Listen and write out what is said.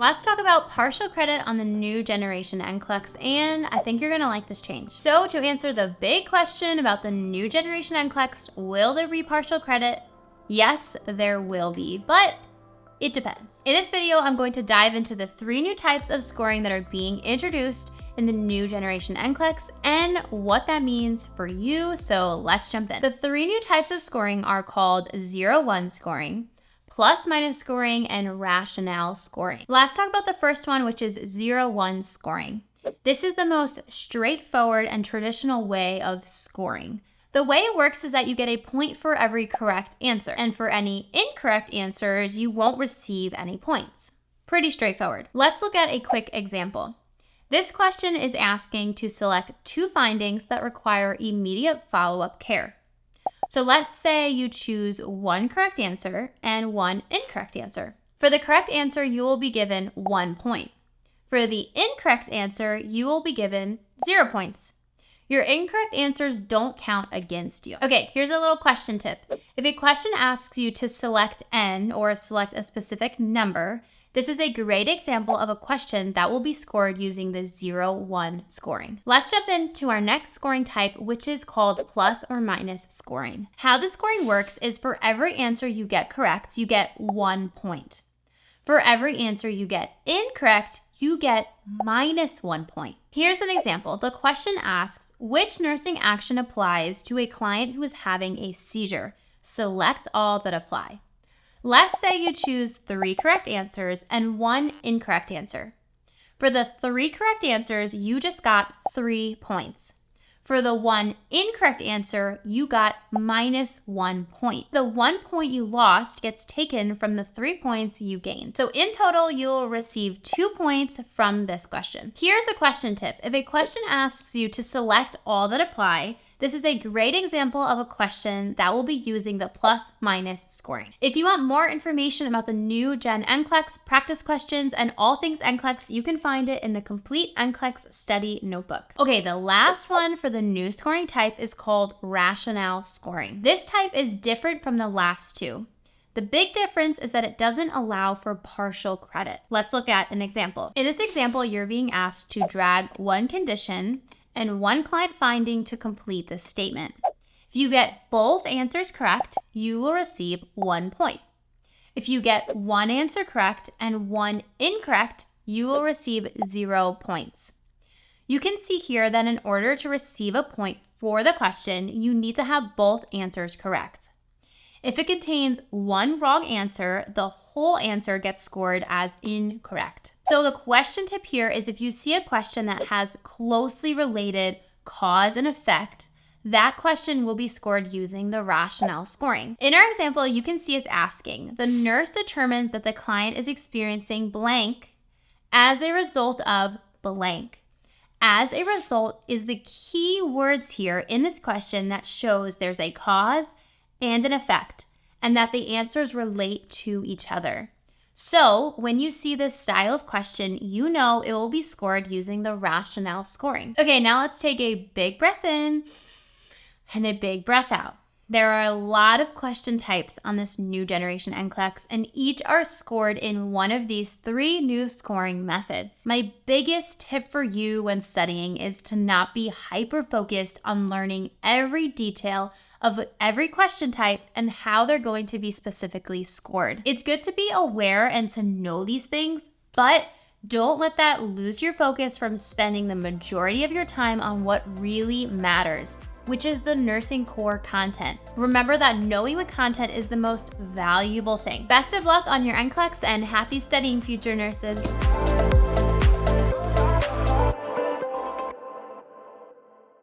Let's talk about partial credit on the new generation NCLEX, and I think you're gonna like this change. So to answer the big question about the new generation NCLEX, will there be partial credit? Yes, there will be, but it depends. In this video, I'm going to dive into the 3 new types of scoring that are being introduced in the new generation NCLEX and what that means for you, so let's jump in. The 3 new types of scoring are called 0-1 scoring, plus-minus scoring, and rationale scoring. Let's talk about the first one, which is 0-1 scoring. This is the most straightforward and traditional way of scoring. The way it works is that you get a point for every correct answer, and for any incorrect answers, you won't receive any points. Pretty straightforward. Let's look at a quick example. This question is asking to select 2 findings that require immediate follow-up care. So let's say you choose 1 correct answer and 1 incorrect answer. For the correct answer, you will be given 1 point. For the incorrect answer, you will be given 0 points. Your incorrect answers don't count against you. Okay, here's a little question tip. If a question asks you to select n or select a specific number, this is a great example of a question that will be scored using the 0-1 scoring. Let's jump into our next scoring type, which is called plus or minus scoring. How the scoring works is for every answer you get correct, you get 1 point. For every answer you get incorrect, you get minus 1 point. Here's an example. The question asks, which nursing action applies to a client who is having a seizure? Select all that apply. Let's say you choose 3 correct answers and 1 incorrect answer. For the 3 correct answers, you just got 3 points. For the 1 incorrect answer, you got minus 1 point. The 1 point you lost gets taken from the 3 points you gained. So in total, you'll receive 2 points from this question. Here's a question tip. If a question asks you to select all that apply, this is a great example of a question that will be using the plus-minus scoring. If you want more information about the new Gen NCLEX practice questions and all things NCLEX, you can find it in the complete NCLEX study notebook. Okay, the last one for the new scoring type is called rationale scoring. This type is different from the last 2. The big difference is that it doesn't allow for partial credit. Let's look at an example. In this example, you're being asked to drag 1 condition and 1 client finding to complete this statement. If you get both answers correct, you will receive 1 point. If you get 1 answer correct and 1 incorrect, you will receive 0 points. You can see here that in order to receive a point for the question, you need to have both answers correct. If it contains 1 wrong answer, the whole answer gets scored as incorrect. So the question tip here is if you see a question that has closely related cause and effect, that question will be scored using the rationale scoring. In our example, you can see it's asking, the nurse determines that the client is experiencing blank as a result of blank. As a result is the key words here in this question that shows there's a cause and an effect, and that the answers relate to each other. So when you see this style of question, you know it will be scored using the rationale scoring. Okay, now let's take a big breath in and a big breath out. There are a lot of question types on this new generation NCLEX, and each are scored in one of these 3 new scoring methods. My biggest tip for you when studying is to not be hyper-focused on learning every detail of every question type and how they're going to be specifically scored. It's good to be aware and to know these things, but don't let that lose your focus from spending the majority of your time on what really matters, which is the nursing core content. Remember that knowing the content is the most valuable thing. Best of luck on your NCLEX and happy studying, future nurses.